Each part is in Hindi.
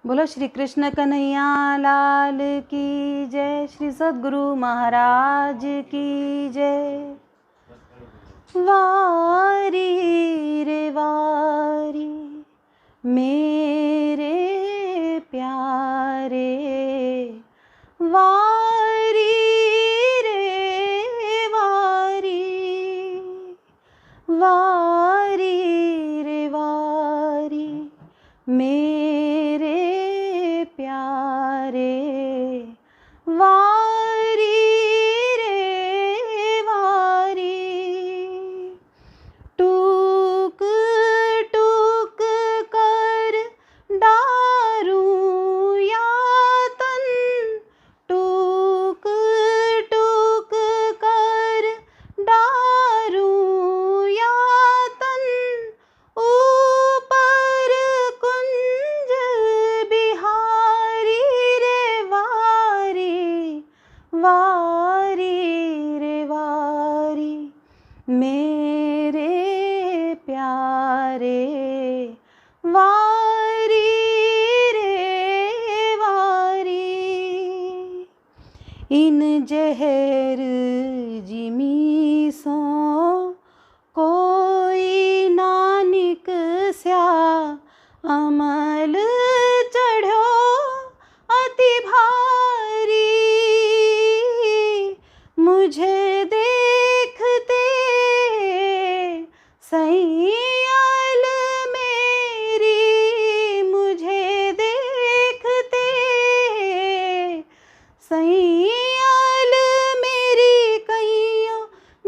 बोलो श्री कृष्ण कन्हैया लाल की जय। श्री सद्गुरु महाराज की जय। वारी रे वारी मेरे प्यारे, वारी रे वारी, वारी रे वारी मेरे प्यारे, वारी रे वारी। टूक टूक कर डारूं यातन, टूक टूक कर डारूं यातन, ऊपर कुंज बिहारी रे वारी, वारी रे वारी मेरे प्यारे, वारी रे वारी। इन जहर जिमीसों कोई नानिक स्या, अमल चढ़ो अति भारी। मुझे देखते सैयाल मेरी, मुझे देखते सैयाल मेरी कइयों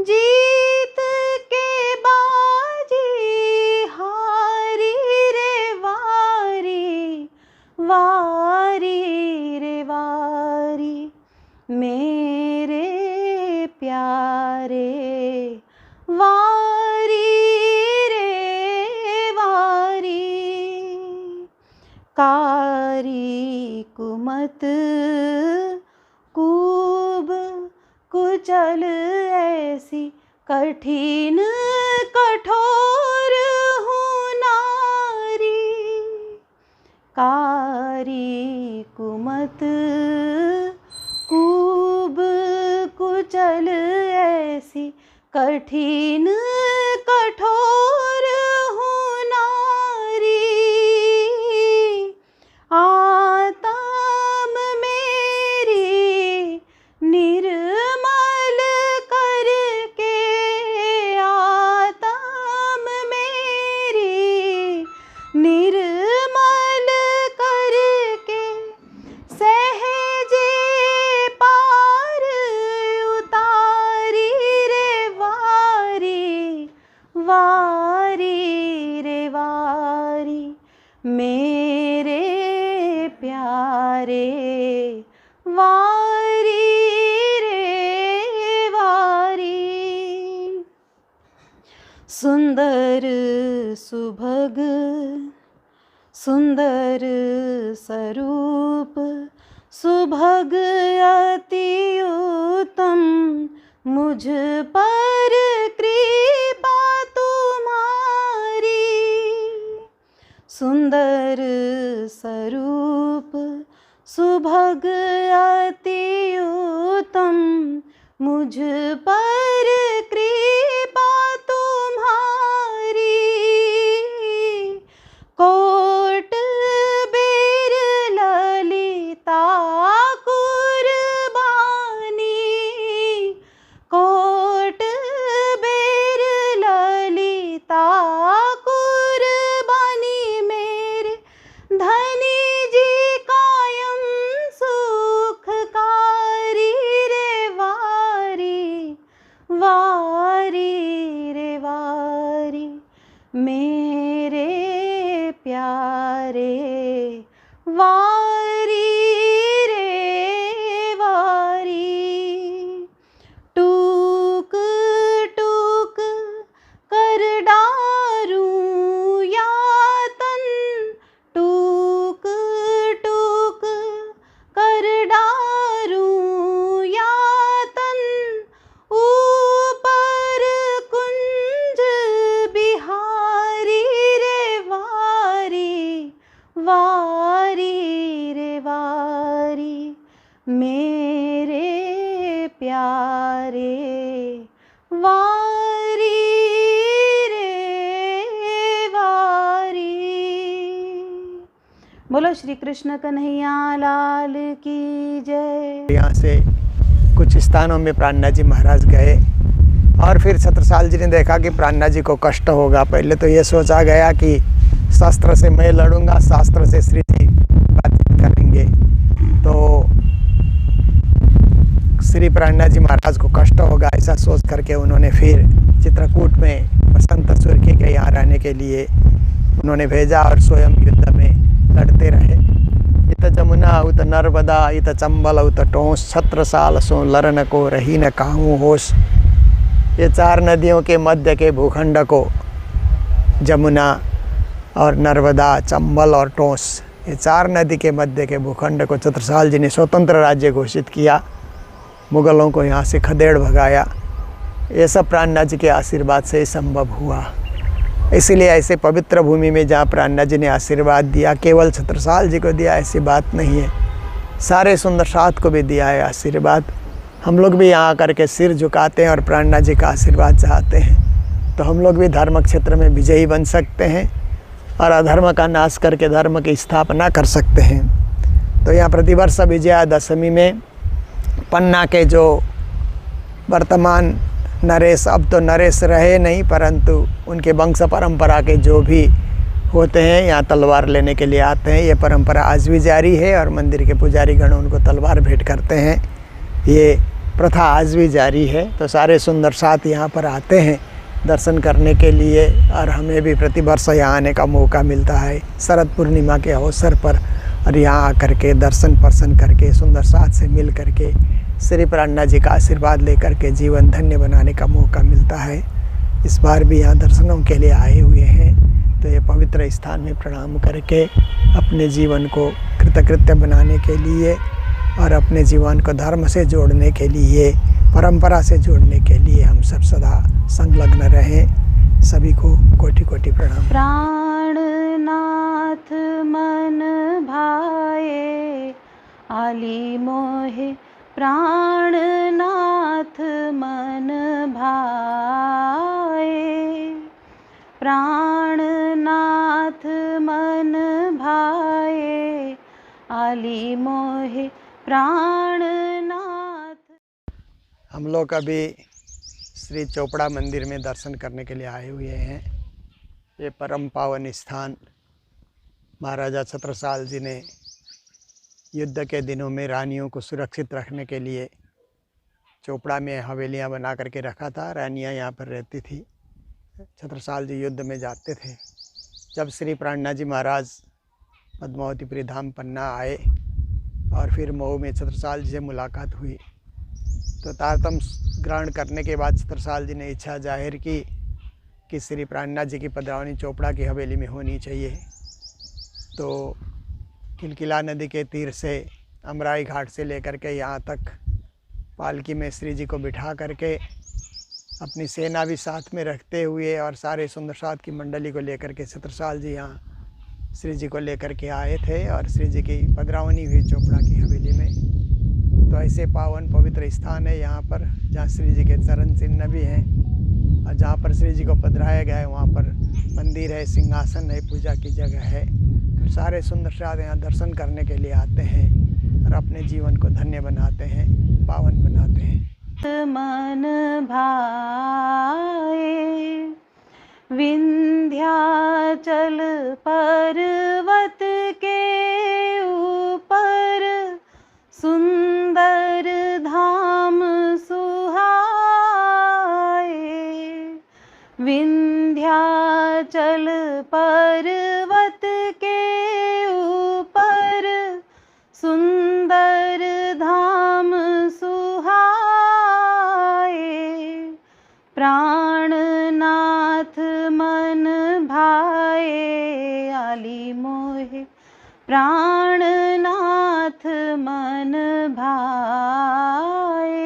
जीत के बाजी हारी रे वारी, वारी रे वारी मेरे प्यारे, वारी रे वारी। कारी कुमत कूब कुचल ऐसी, कठिन कठोर हूँ नारी। कारी कुमत कूब कुचल ऐसी, कठिन कठोर हूँ नारी। आत्म मेरी निर्मल करके, आत्म मेरी निर्मल करके, सहजे पार उतारी रे वारी, वारी रे वारी मेरे प्यारे, वारी रे वारी। सुंदर सुभग सुंदर स्वरूप, सुभग अति उत्तम, मुझ पर कृपा तुम्हारी। सुंदर स्वरूप सुभग अति उत्तम, मुझ पर कृपा तुम्हारी। कोट बेर ललिता कुर्बानी, कोट बेर ललिता कुर्बानी मेरे धनी जी कायम सुखकारी रे वारी, वारी रे वारी मेरे प्यारे, वारी रे वारी। टूक टूक कर डारूं यातन, टूक टूक कर डारूं यातन, ऊपर कुंज बिहारी रे वारी, वारी रे वारी मेरे प्यारे, वारी रे वारी। बोलो श्री कृष्ण कन्हैया लाल की जय। यहाँ से कुछ स्थानों में प्राणनाथ जी महाराज गए और फिर छत्रसाल जी ने देखा कि प्राणनाथ जी को कष्ट होगा। पहले तो ये सोचा गया कि शास्त्र से मैं लड़ूंगा, शास्त्र से श्री जी बातचीत करेंगे। तो श्री प्राणनाथ जी महाराज को कष्ट होगा ऐसा सोच करके उन्होंने फिर चित्रकूट में बसंत सुर्खी के यहाँ रहने के लिए उन्होंने भेजा और स्वयं युद्ध में लड़ते रहे। इत जमुना उत नर्मदा इत चंबल उत टोंस, छत्रसाल सो लरन को रही न काहू होश। ये 4 नदियों के मध्य के भूखंड को जमुना और नर्मदा, चंबल और टोंस, ये 4 नदी के मध्य के भूखंड को छत्रसाल जी ने स्वतंत्र राज्य घोषित किया। मुग़लों को यहाँ से खदेड़ भगाया। ये सब प्राणनाथ जी के आशीर्वाद से ही संभव हुआ। इसलिए ऐसे पवित्र भूमि में जहाँ प्राणनाथ जी ने आशीर्वाद दिया, केवल छत्रसाल जी को दिया ऐसी बात नहीं है, सारे सुंदर साथ को भी दिया है आशीर्वाद। हम लोग भी यहाँ आकर के सिर झुकाते हैं और प्राणनाथ जी का आशीर्वाद चाहते हैं, तो हम लोग भी धर्म क्षेत्र में विजयी बन सकते हैं और अधर्म का नाश करके धर्म की स्थापना कर सकते हैं। तो यहाँ प्रतिवर्ष विजयादशमी में पन्ना के जो वर्तमान नरेश, अब तो नरेश रहे नहीं, परंतु उनके वंश परंपरा के जो भी होते हैं यहाँ तलवार लेने के लिए आते हैं। ये परंपरा आज भी जारी है और मंदिर के पुजारी गण उनको तलवार भेंट करते हैं। ये प्रथा आज भी जारी है। तो सारे सुंदर साथ यहाँ पर आते हैं दर्शन करने के लिए और हमें भी प्रतिवर्ष यहाँ आने का मौका मिलता है शरद पूर्णिमा के अवसर पर, और यहाँ आकर के दर्शन करके सुंदर साथ से मिल करके श्री प्राणनाथ जी का आशीर्वाद लेकर के जीवन धन्य बनाने का मौका मिलता है। इस बार भी यहाँ दर्शनों के लिए आए हुए हैं, तो ये पवित्र स्थान में प्रणाम करके अपने जीवन को कृतकृत्य बनाने के लिए और अपने जीवन को धर्म से जोड़ने के लिए, परंपरा से जोड़ने के लिए हम सब सदा संलग्न रहें। सभी को कोटि कोटि प्रणाम। प्राणनाथ मन भाए आली मोहे, प्राणनाथ मन भाए, प्राणनाथ मन भाए आली मोहे, प्राणनाथ। हम लोग अभी श्री चोपड़ा मंदिर में दर्शन करने के लिए आए हुए हैं। ये परम पावन स्थान महाराजा छत्रसाल जी ने युद्ध के दिनों में रानियों को सुरक्षित रखने के लिए चोपड़ा में हवेलियां बना करके रखा था। रानियां यहाँ पर रहती थी। छत्रसाल जी युद्ध में जाते थे। जब श्री प्राणनाथ जी महाराज पद्मावतीपुरी धाम पन्ना आए और फिर मऊ में छत्रसाल जी से मुलाकात हुई, तो तारतम्य ग्रहण करने के बाद छत्रसाल जी ने इच्छा जाहिर की कि श्री प्राणनाथ जी की पधरावनी चोपड़ा की हवेली में होनी चाहिए। तो किलकिला नदी के तीर से अमराई घाट से लेकर के यहाँ तक पालकी में श्री जी को बिठा करके अपनी सेना भी साथ में रखते हुए और सारे सुंदर साथ की मंडली को लेकर के छत्रसाल जी यहाँ श्री जी को लेकर के आए थे और श्री जी की पधरावनी हुई चोपड़ा की हवेली में। तो ऐसे पावन पवित्र स्थान है यहाँ पर, जहाँ श्री जी के चरण चिन्ह भी हैं और जहाँ पर श्री जी को पधराया गया है वहाँ पर मंदिर है, सिंहासन है, पूजा की जगह है। तो सारे सुंदर साथ यहाँ दर्शन करने के लिए आते हैं और अपने जीवन को धन्य बनाते हैं, पावन बनाते हैं। मन भाए विंध्याचल पर्वत के ऊपर, सुंदर धाम सुहाए, विंध्याचल पर्वत के ऊपर, सुंदर धाम सुहाए, प्राणनाथ मन भाए आली मोहे, प्राणनाथ मन भाए।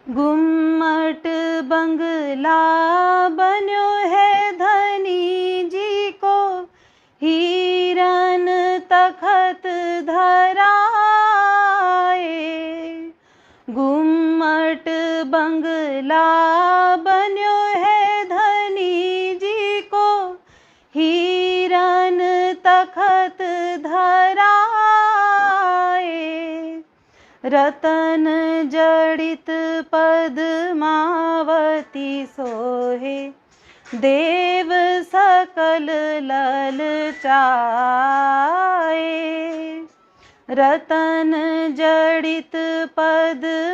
गुम्मट बंगला बन्यो है धनी जी को, ही तखत धराए। गुम्मट बंगला बन्यो है धनी जी को, हिरन तखत धराए। रतन जड़ित पद्मावती सोहे, देव सकल ललचाए। रतन जड़ित पद्मावती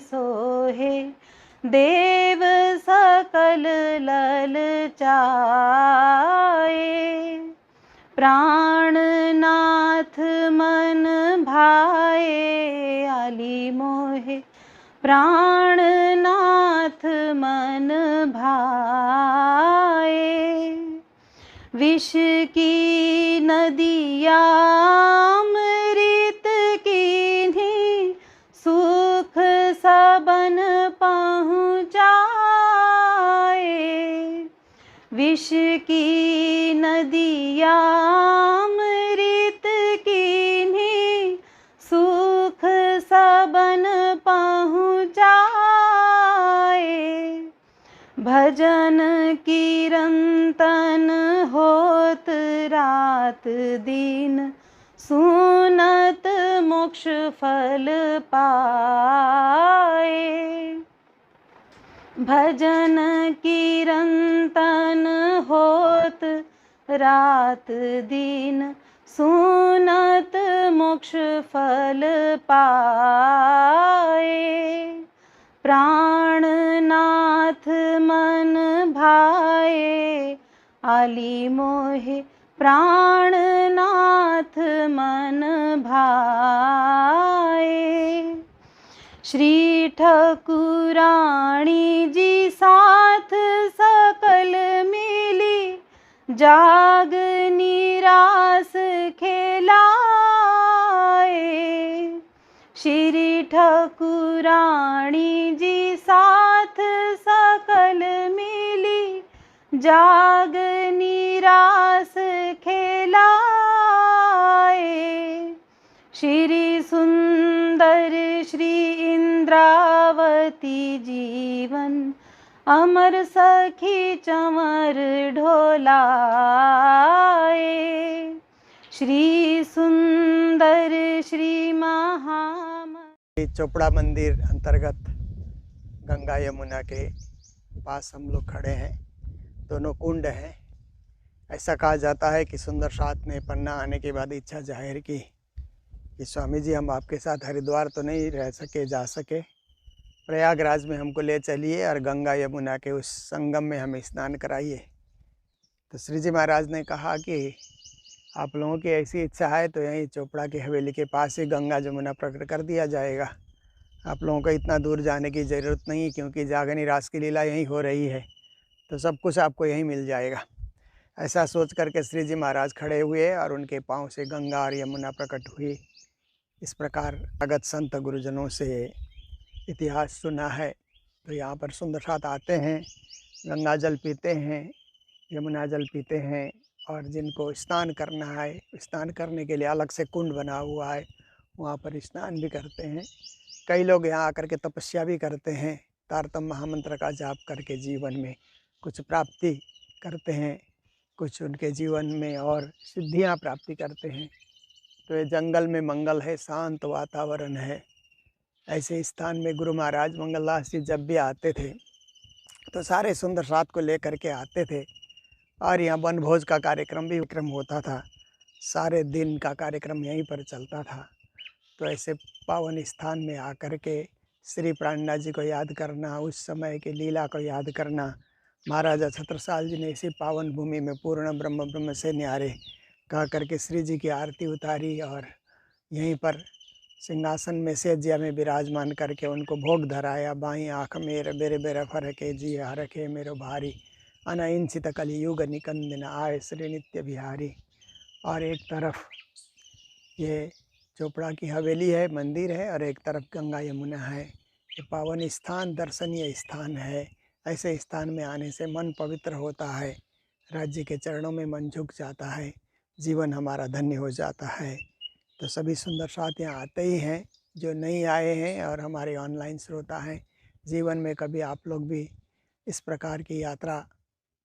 सोहे, देव सकल ललचाए। प्राणनाथ मन भाए आली मोहे, प्राणनाथ मन भाए। विष की नदिया अमृत कीन्ही, सुख सबन पहुँचाए। विष की नदिया अमृत कीन्ही, सुख सबन पहुँचाए। भजन कीरंतन होत रात दिन, सुनत मोक्ष फल पाए। भजन कीरंतन होत रात दिन, सुनत मोक्ष फल पाए। प्राणनाथ मन भाए आली मोहे, प्राणनाथ मन भाए। श्री ठकुराणी जी साथ सकल मिली, जाग निरास खेलाए। श्री ठकुराणी जी साथ सकल मिली, जाग निरास खेलाए। श्री सुंदर श्री इंद्रावती जीवन, अमर सखी चंवर ढोलाए। श्री सुंदर श्री चोपड़ा मंदिर अंतर्गत गंगा यमुना के पास हम लोग खड़े हैं। दोनों कुंड हैं। ऐसा कहा जाता है कि सुंदर साथ ने पन्ना आने के बाद इच्छा जाहिर की कि स्वामी जी, हम आपके साथ हरिद्वार तो नहीं रह सके, जा सके, प्रयागराज में हमको ले चलिए और गंगा यमुना के उस संगम में हमें स्नान कराइए। तो श्री जी महाराज ने कहा कि आप लोगों की ऐसी इच्छा है तो यहीं चोपड़ा की हवेली के पास ही गंगा जमुना प्रकट कर दिया जाएगा। आप लोगों को इतना दूर जाने की ज़रूरत नहीं, क्योंकि जागनी रास की लीला यहीं हो रही है, तो सब कुछ आपको यहीं मिल जाएगा। ऐसा सोच करके श्री जी महाराज खड़े हुए और उनके पाँव से गंगा और यमुना प्रकट हुई। इस प्रकार अगत संत गुरुजनों से इतिहास सुना है। तो यहाँ पर सुंदर साथ आते हैं, गंगा जल पीते हैं, यमुना जल पीते हैं, और जिनको स्नान करना है, स्नान करने के लिए अलग से कुंड बना हुआ है, वहाँ पर स्नान भी करते हैं। कई लोग यहाँ आकर के तपस्या भी करते हैं, तारतम महामंत्र का जाप करके जीवन में कुछ प्राप्ति करते हैं, कुछ उनके जीवन में और सिद्धियाँ प्राप्ति करते हैं। तो ये जंगल में मंगल है, शांत वातावरण है। ऐसे स्थान में गुरु महाराज मंगलदास जी जब भी आते थे तो सारे सुंदर साथ को लेकर के आते थे, और यहाँ वनभोज का कार्यक्रम भी होता था। सारे दिन का कार्यक्रम यहीं पर चलता था। तो ऐसे पावन स्थान में आकर के श्री प्राणनाथ जी को याद करना, उस समय की लीला को याद करना। महाराजा छत्रसाल जी ने इसी पावन भूमि में पूर्ण ब्रह्म से न्यारे कह करके श्री जी की आरती उतारी, और यहीं पर सिंहासन में सेज्या में विराजमान करके उनको भोग धराया। बाई आँख मेरे बेरे बेरे फरके जी हरखे मेरो भारी, अनइंसित कलियुग निकंदन आए श्री नित्य बिहारी। और एक तरफ ये चोपड़ा की हवेली है, मंदिर है, और एक तरफ गंगा यमुना है। ये पावन स्थान, दर्शनीय स्थान है। ऐसे स्थान में आने से मन पवित्र होता है, राज्य के चरणों में मन झुक जाता है। जीवन हमारा धन्य हो जाता है। तो सभी सुंदर साथ यहाँ आते ही हैं, जो नहीं आए हैं और हमारे ऑनलाइन श्रोता हैं। जीवन में कभी आप लोग भी इस प्रकार की यात्रा,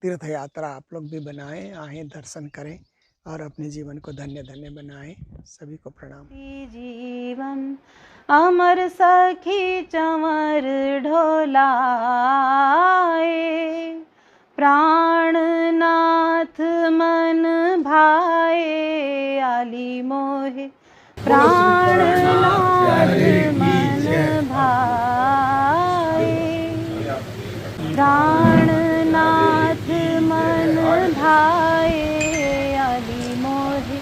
तीर्थ यात्रा आप लोग भी बनाएं, आएँ, दर्शन करें और अपने जीवन को धन्य धन्य बनाएं। सभी को प्रणाम। जीवन अमर सखी चंवर ढोलाए, प्राणनाथ मन भाए आली मोहे, प्राणनाथ मन भाए, प्राणनाथ मन भाए आली मोहे,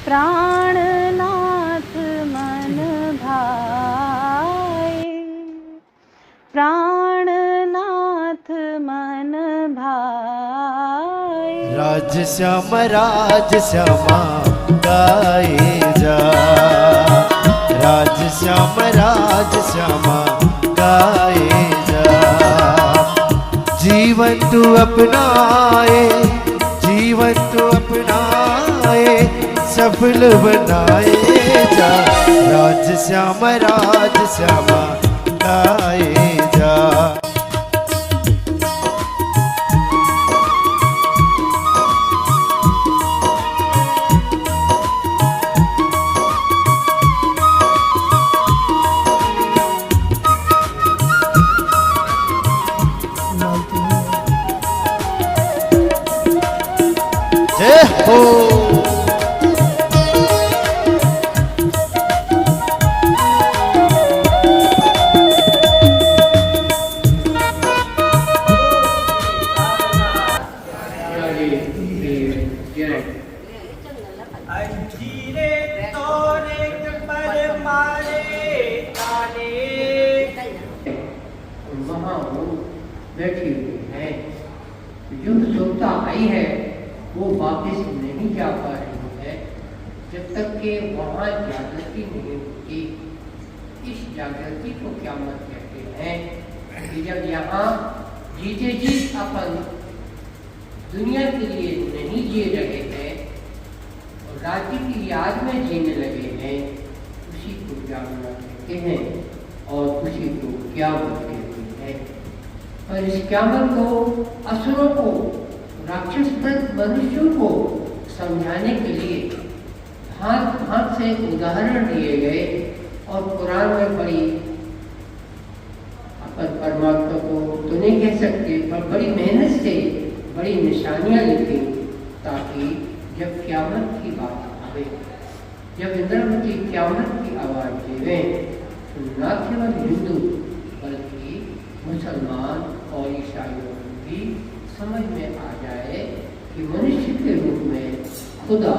प्राणनाथ मन भाए, प्राणनाथ मन भाए। राज श्यामा गाए जा, राज श्यामा गाए जा। जीवन तू अपनाए, जीवन तू अपनाए, सफल बनाए जा। राज श्यामा गाए जा। जय हो। बैठी हुई है, जो सुविधा आई है वो वापस नहीं जा पा रही है, जब तक कि वहाँ जागृति नहीं होती। इस जागृति को क्या मत कहते हैं कि जब यहाँ जीते जी अपन दुनिया के लिए नहीं जी रहे हैं और राज्य की याद में जीने लगे हैं, उसी को जागना कहते हैं और उसी को क्या कहते हैं। और इस क्यामत को, असुरों को, राक्षस मनुष्यों को समझाने के लिए भांत भांत से उदाहरण दिए गए और कुरान में बड़ी, अपन परमात्मा को तो नहीं कह सकते पर बड़ी मेहनत से बड़ी निशानियां लिखी, ताकि जब क्यामत की बात आवे, जब इंद्रवती क्यामत की आवाज देवे, तो न केवल हिंदू बल्कि मुसलमान और ईसाइयों को भी समझ में आ जाए कि मनुष्य के रूप में खुदा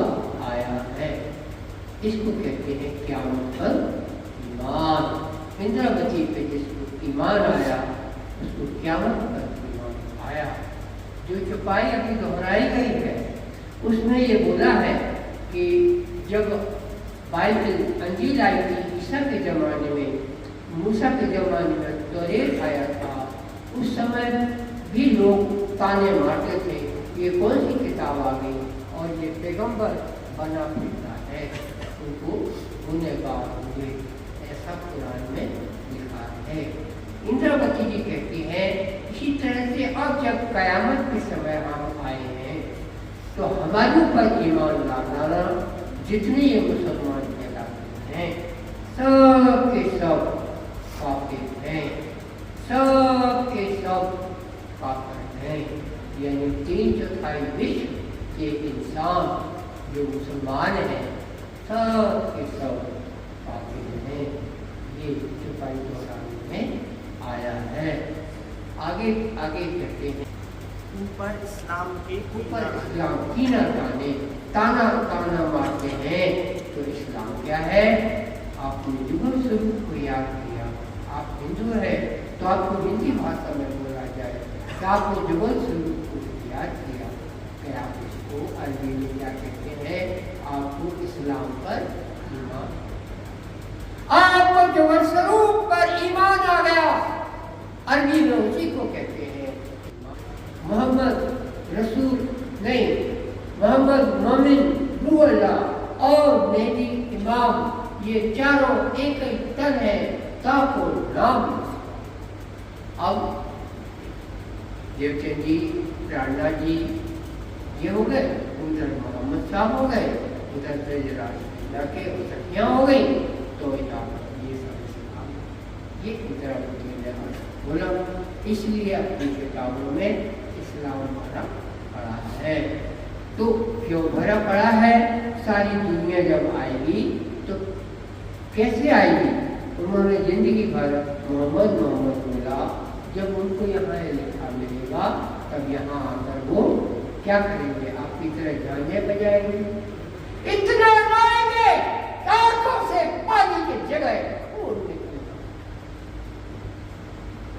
आया है। इसको कहते हैं क़यामत पर ईमान। इंद्रावती पे जिसको ईमान आया उसको क़यामत पर ईमान आया। जो चौपाई अभी दोहराई गई है उसमें ये बोला है कि जब बाइबल अंजील आई थी ईसा के ज़माने में, मूसा के ज़माने में तौरेत आया था, उस समय भी लोग ताने मारते थे ये कौन सी किताब आ गई और ये पैगंबर बना फिरता है, उनको गुनहगार हुए, ऐसा कुरान में लिखा है। इंद्रावती जी कहती है इसी तरह से अब जब कयामत के समय हम आए हैं तो हमारे ऊपर ईमान लाना, जितने ये मुसलमान कहलाते हैं सब के सब काफिर हैं, सब के सब काफिर हैं। यानी 3/4 विश्व के इंसान जो मुसलमान हैं सब के सब काफिर हैं। ये चौपाई दोहराने में आया है। आगे आगे कहते हैं ऊपर इस्लाम के ऊपर इस्लाम की ना ताना ताना मारते हैं। तो इस्लाम क्या है? आपने जुगल स्वरूप को याद किया, आप हिंदू है तो आपको हिंदी भाषा में बोला जाए कि आपने जुगल स्वरूप को याद किया, कि आप इसको अरबी में क्या कहते हैं? आपको इस्लाम पर ईमान, आपको जुगल स्वरूप पर ईमान आ गया। अरबी में उसी को कहते हैं मोहम्मद रसूल नहीं, मोहम्मद मोमिन रूह अल्लाह और मेहदी इमाम, ये चारों एक ही तन है, ताको नाम। अब देवचंद जी, प्राणनाथ जी ये हो गए, उधर मोहम्मद साहब हो गए, उधर ब्रजराज के सखियाँ हो गई, तो ये सब ये इंद्रावती ने बोला। इसलिए अपनी किताबों में इस्लाम भरा पड़ा है। तो क्यों भरा पड़ा है? सारी दुनिया जब आएगी तो कैसे आएगी? उन्होंने जिंदगी भर मोहम्मद मोहम्मद बोला। जब उनको यहाँ लिखा मिलेगा तब यहाँ आकर वो क्या करेंगे? आपकी तरह झांझे बजाएंगे, इतना रोएंगे, आंखों से पानी की जगह खून निकलेगा।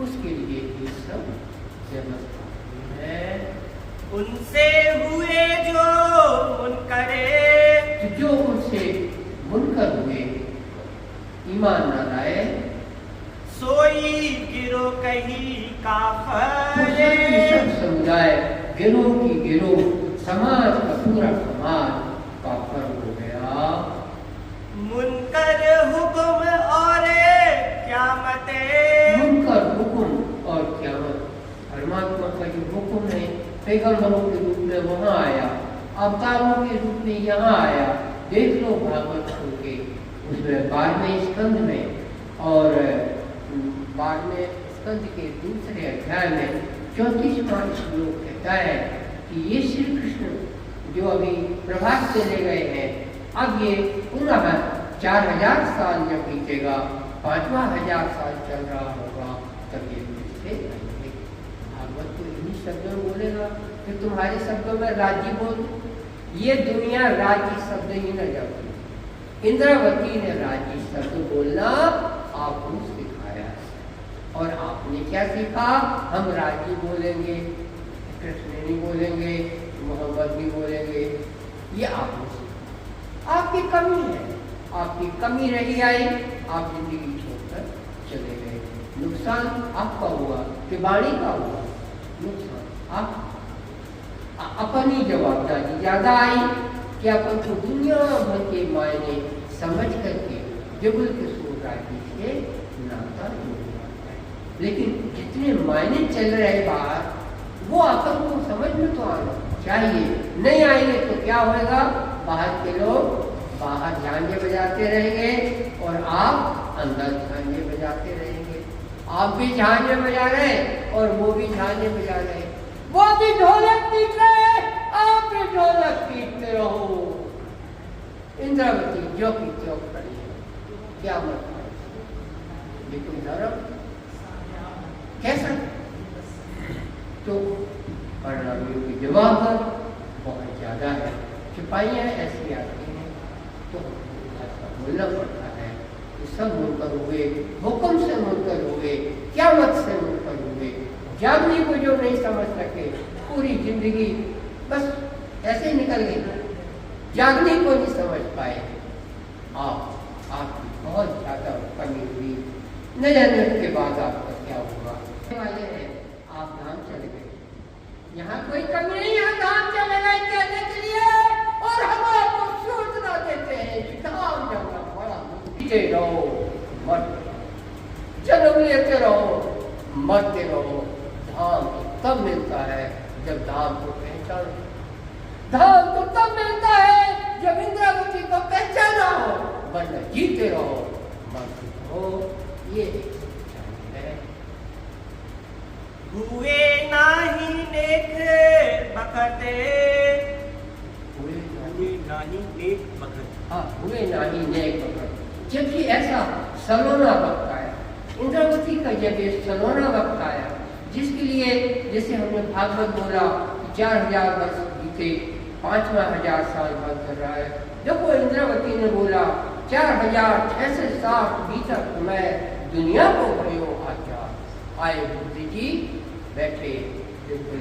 उसके लिए ये सब व्यवस्था है। उनसे हुए जो मुनकरे, जो उनसे मुनकर हुए, ईमान न लाए, सोई गिरो कहीं काफर। सब समुदाय गिरोह की गिरोह, समाज का पूरा समाज काफर हो गया। मुनकर हुक्म और क़यामते, मुनकर हुक्म और क़यामत। परमात्मा का जो हुक्म है पैगंबरों के रूप में वहाँ आया, अवतारों के रूप में यहाँ आया। देख लो भागवत के उसमें 12वें स्कंद में और 12वें स्कंद के दूसरे अध्याय में 34वां श्लोक कहता है कि ये श्री कृष्ण जो अभी प्रभात से ले गए हैं, अब ये पुनः 4000 साल जब बीतेगा, 5वां 1000 साल चल रहा होगा, तब ये फिर से आएंगे। भागवत तो इन्हीं शब्दों में बोलेगा कि तुम्हारे शब्दों में राज्य बोल। ये दुनिया राज्य शब्द ही न जाती। इंद्रावती ने राज्य शब्द बोलना आपको सिखाया है। और आपने क्या सीखा? हम राज्य बोलेंगे, कृष्ण नहीं बोलेंगे, मोहम्मद नहीं बोलेंगे। ये आपने सीखा। आपकी कमी है, आपकी कमी रही आई, आप जिंदगी छोड़कर चले गए। नुकसान आपका हुआ कि वाणी का हुआ? नुकसान आप अपनी जवाबदारी ज्यादा आई कि अपन को दुनिया भर के मायने समझ करके जुगल के सोसाइटी से नाता जोड़ना है। लेकिन जितने मायने चल रहे बाहर, वो अपन को समझ में तो आना चाहिए। नहीं आएंगे तो क्या होगा? बाहर के लोग बाहर झांझे बजाते रहेंगे और आप अंदर झांझे बजाते रहेंगे। आप भी झांझे बजा रहे और वो भी झांझे बजा रहे। वो भी ढोलक पीट रहे, आप भी ढोलक पीटते रहो। इंद्रावती जो की त्यों खड़ी है, क्या मतलब? ये कोई धर्म कैसा? तो परिणामियों की जवाब बहुत ज्यादा है। सिपाहियाँ ऐसी आती हैं तो ऐसा बोलना पड़ता है कि सब मुनकर हुए, हुक्म से मुनकर हुए, क़यामत से मुनकर हुए। जागने को जो नहीं समझ सके, पूरी जिंदगी बस ऐसे निकल गई, जागने को नहीं समझ पाए। आपकी बहुत ज्यादा कमी हुई। न जाने के बाद आपका क्या हुआ। वाले हैं आप धाम चले गए, यहाँ कोई कमी नहीं है, धाम चले गए कहने के लिए, और हम आपको सूचना देते हैं कि धाम जाना बड़ा मुश्किल। रहो मत, जन्म लेते रहो मरते रहो। धाम तब मिलता है जब धाम को पहचानो। धाम तो तब मिलता है जब इंद्रावती को पहचाना हो, वरना जीते रहो मरते रहो। ये है। हुए नाही नेक बखते, हुए नाही नेक बखते। हाँ, हुए नाही नेक बखत। जब ये ऐसा सलोना वक्त आया, इंद्रावती का जब ये सलोना वक्त आया, जिसके लिए जैसे हमने भागवत बोला 4000 वर्ष बीते, 5वां 1000 साल बाद कर रहा है। देखो इंद्रावती ने बोला 4066 बीतक मैं दुनिया को भयो आचार। आए बुद्धि जी बैठे, बिल्कुल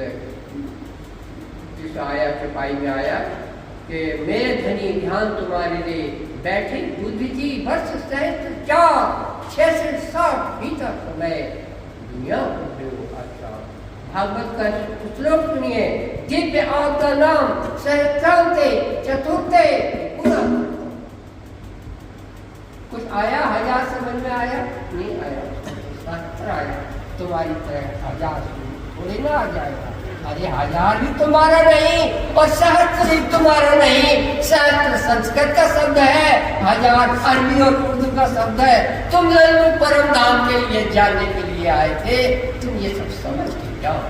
जिस आया चपाई में आया कि मेरे धनी ध्यान तुम्हारे लिए बैठे बुद्धि जी वर्ष सहित 466 बीतक मैं दुनिया को भयो आचार। भागवत का श्लोक सुनिए। दिव्य आपका नाम सहस्रांते चतुर्थे तुम्हारी तरह 1000 थोड़ी ना आ जाएगा। अरे 1000 भी तुम्हारा नहीं और सहस्त्र भी तुम्हारा नहीं। सहस्त्र संस्कृत का शब्द है, 1000 अरबी और उर्दू का शब्द है। तुम लोग परम धाम के लिए जानने के लिए आए थे, तुम ये सब समझ के जाओ।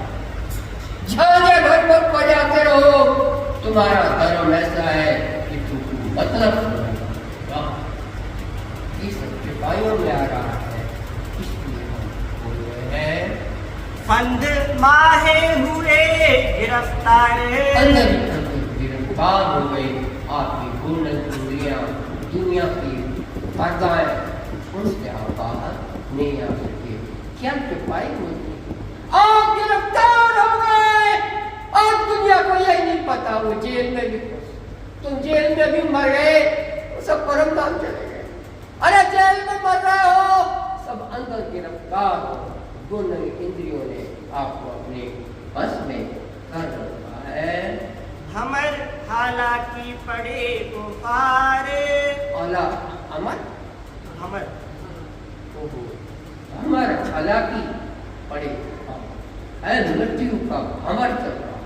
झांझे भर मत बजाते रहो। तुम्हारा धर्म ऐसा है कि तुम मतलब इस सिपाहियों में आ रहा है, इसलिए हम बोल रहे हैं फंद माहे हुए गिरफ्तार। अंदर गिरफ्तार हो गए आपकी पूर्ण दुनिया की पर्दाएं, उनसे आप बाहर नहीं आ सके। क्या सिपाही होती, आप गिरफ्तार हो गए। आज दुनिया को यही नहीं पता, वो जेल में भी, तुम जेल में भी मर गए, सब परम धाम चले गए। अरे जेल में मर रहे हो, सब अंदर गिरफ्तार हो। गुण इंद्रियों ने आपको अपने बस में कर रखा है। हमर हालाकी पड़े गुफारे। औला अमर हमर ओहो हमर हालाकी पड़े मृत्यु का अमर चल रहा।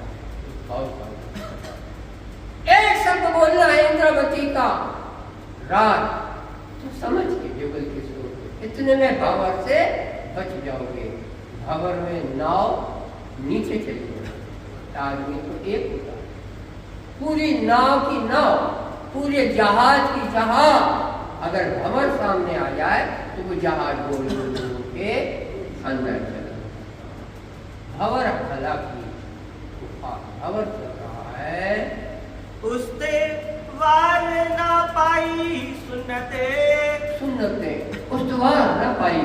एक शब्द बोलना है इंद्रावती का, राज तो समझ के जुगल के स्रोत, इतने में भावर से बच जाओगे। भावर में नाव नीचे चली जाए, आदमी तो एक होता है। पूरी नाव की नाव, पूरे जहाज की जहाज अगर भंवर सामने आ जाए तो वो जहाज गोल के अंदर चला। भंवर हालांकि भंवर चल रहा है, उसते वार ना पाई सुन्नते। सुन्नते उस्तवार न पाई,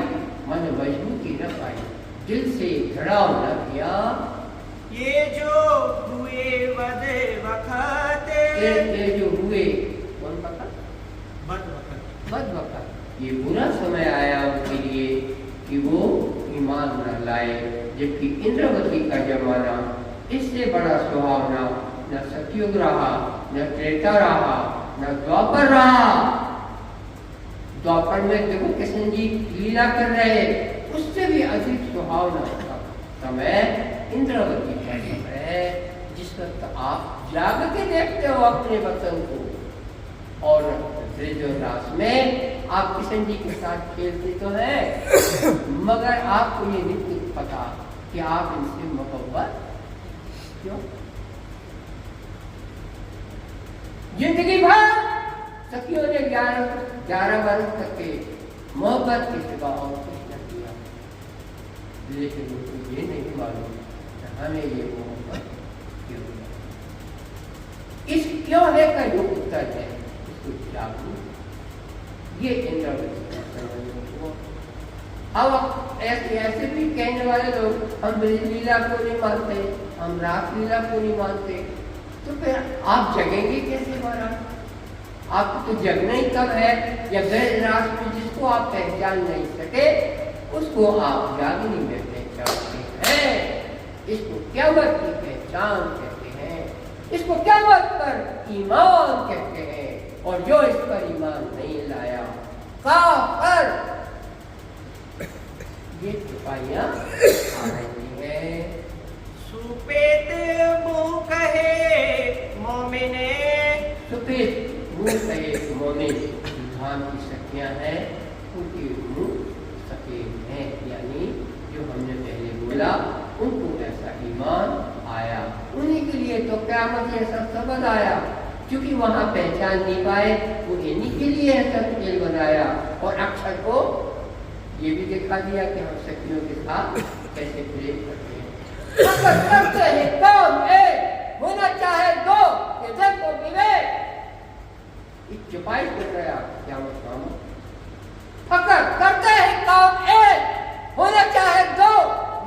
मन मजबूती न पाई, दिल से घड़ाव न किया। ये जो हुए वद वखते। ये जो हुए कौन वक्त? बद वक्त। ये बुरा समय आया उनके लिए कि वो ईमान न लाए, जबकि इंद्रवती का जमाना इससे बड़ा सुहावना न सतयुग रहा, न त्रेता रहा, न द्वापर रहा। द्वापर में देखो कृष्ण जी लीला कर रहे, उससे भी अधिक सुहावना समय इंद्रावती का है, जिस वक्त आप जाग के देखते हो अपने वतन को। और रास में आप किशन जी के साथ खेलते तो हैं, मगर आपको ये नहीं पता कि आप इनसे मोहब्बत क्यों। जिंदगी भर सखियों ने 11 वर्ष तक के मोहब्बत के सिवा और कुछ न किया, लेकिन उनको ये नहीं मालूम हमें ये मोहब्बत क्यों है। इस क्यों है का जो उत्तर है, इसको जागरूक ये इंद्रावती का समझ। अब ऐसे भी कहने वाले लोग हम ब्रज लीला को नहीं मानते, हम रास लीला को नहीं मानते, तो फिर आप जगेंगे कैसे महाराज? आपको तो जगना ही कब है, या ब्रज रास में जिसको आप पहचान नहीं सके उसको आप जागनी में पहचानते हैं। इसको क़यामत की पहचान कहते हैं, इसको क़यामत पर ईमान कहते हैं। और जो इस पर ईमान नहीं लाया काफिर। ये सिपाहियां आ रही है। सुपेत मुँह कहे मोमिने। सुपेत मुँह कहे मोमिन, धाम की सखियां हैं, उनके मुँह सफेद हैं, यानी जो हमने पहले बोला उनको ऐसा ईमान आया। उन्हीं के लिए तो क़यामत ये सब सबद आया, क्योंकि वहां पहचान नहीं पाए, वो इन्हीं के लिए ऐसा खेल बनाया। और अक्षर को ये भी दिखा दिया कि हम सखियों के साथ कैसे प्रेम करते हैं। अगर करते हैं काम एक, होना चाहे दो, ये देखो विवेक चुपाई कर रहा क्या मतलब। अगर करते हैं काम एक, होना चाहे दो,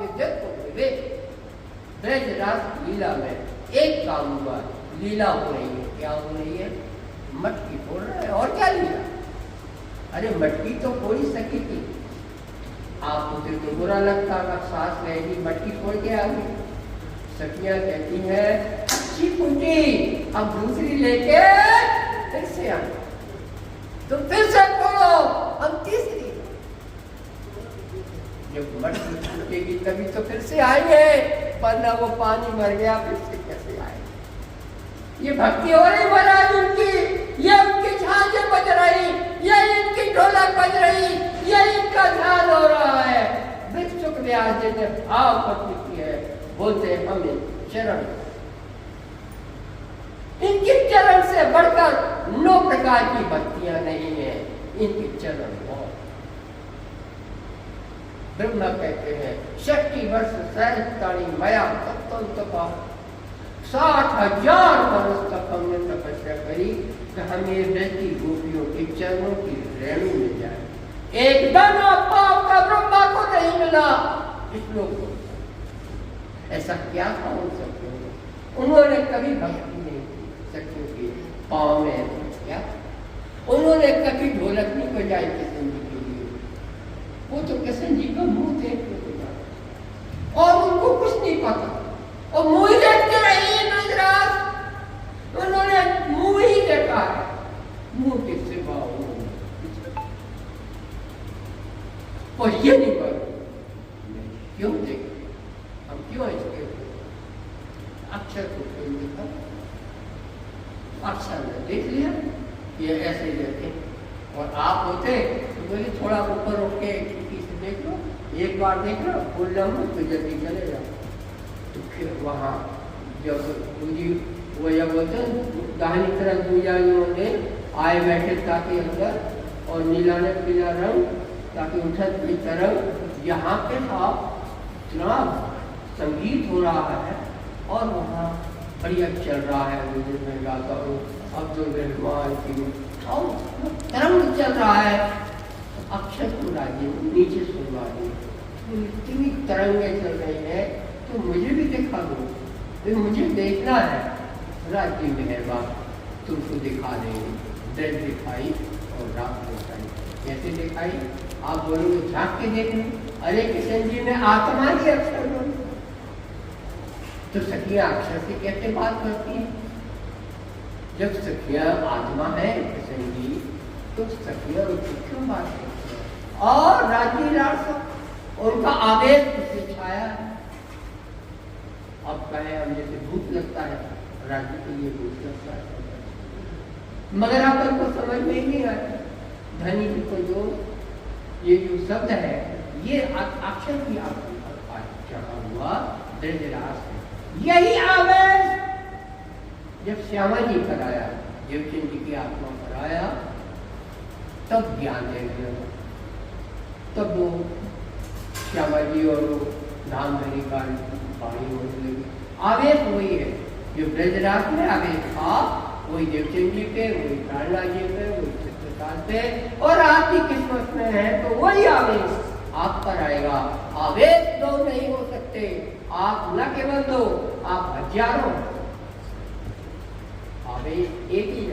ये देखो विवेक। ब्रज रास लीला में एक काम हुआ, लीला हो रही है। क्या हो रही है? मटकी फोड़ रहा है, और क्या लीला? अरे मटकी तो फोड़ ही सकी थी, आपको तो बुरा लगता अगर सांस रहेगी मटकी फोड़ के आ गई। सखियां कहती है अच्छी फूटी, अब दूसरी लेके फिर से आ, तो फिर से फोड़ो, अब तीसरी। जब मटकी फूटेगी वरना वो पानी मर गया फिर से कैसे आए। ये भक्ति हो रही महाराज उनकी, ये उनकी झांझें बज रही, ये इनकी ढोलक बज रही, ये इनका ध्यान हो रहा है। भिक्षुक व्यास जी ने भाव भक्ति की है, बोलते हमें चरण, इनके चरण से बढ़कर 9 प्रकार की भक्तियां नहीं है, इनके चरण बहुत। ब्रह्मा कहते हैं 60 वर्ष सहस्त्राणी मया तत्व तपा, 60,000 वर्ष तक हमने तपस्या करी कि हमें वृत्ति गोपियों के चरणों की रेणु मिल जाए। एकदम पाप का ब्रह्मा को नहीं मिला इस लोग को। ऐसा क्या था उन सखियों को? उन्होंने कभी भक्ति नहीं की सखियों के पाँव में, क्या उन्होंने कभी ढोलक नहीं बजाई किशन जी के लिए। वो तो किशन जी का मुंह देख और उनको कुछ नहीं पता, और मुंह ही देखते रहे ब्रजराज, उन्होंने मुंह ही देखा है, मुंह के सिवा और ये नहीं पर क्यों देख, हम क्यों इसके अक्षर को क्यों देखा? अक्षर ने देख लिया ये ऐसे देखे, और आप होते तो बोले थोड़ा ऊपर उठ के से देख लो, एक बार देख लो, बोल रहा तो जल्दी चले जाओ। तो फिर वहाँ जब पूजी वो या बोलते दाहिनी तरफ पूजारियों ने आए बैठे ताकि अंदर, और नीला ने पीला रंग ताकि उठत की तरफ, यहाँ के साथ इतना संगीत हो रहा है और वहाँ बढ़िया चल रहा है। मुझे मैं गाता हूँ अब्दुल रहमान की और तरंग चल रहा है, अक्षर को राजी नीचे सुनवा दी, तो इतनी तरंगे चल रही है, तो मुझे भी दिखा दो, तो मुझे देखना है। राज्य मेहरबान तुमको दिखा देंगे। दिन दिखाई और रात दिखाई, कैसे दिखाई? आप बोलोगे झाँक के देख लो, अरे किशन जी ने आत्मा ही अक्षर बोल, तो सखिया अक्षर से कैसे बात करती है? जब सखिया आत्मा है किशन जी, तो सखिया उससे क्यों बात करती है? और राज्य लाड़ उनका आवेश उससे छाया है। अब कहे हम जैसे भूत लगता है, राज्य के लिए भूत लगता है, मगर अपन को समझ में ही नहीं आता। धनी जी को जो ये जो शब्द है, ये अक्षर की चढ़ा हुआ ब्रजराज है। यही आवेश जब श्यामा जी पर आया, देवचंद जी की आत्मा पर आया, तब ज्ञान देने लगा, तब वो श्यामा जी और वो धामधनी का पानी होने लगी। आवेश वही है जो ब्रजराज में आवेश था, वही देवचंद जी पे, वही प्राणनाथ जी पे, वही चित्रकार पे, और आपकी किस्मत में है तो वही आवेश आप पर आएगा। आवेश दो नहीं हो सकते, आप न केवल दो, आप हजारों, आवेश एक ही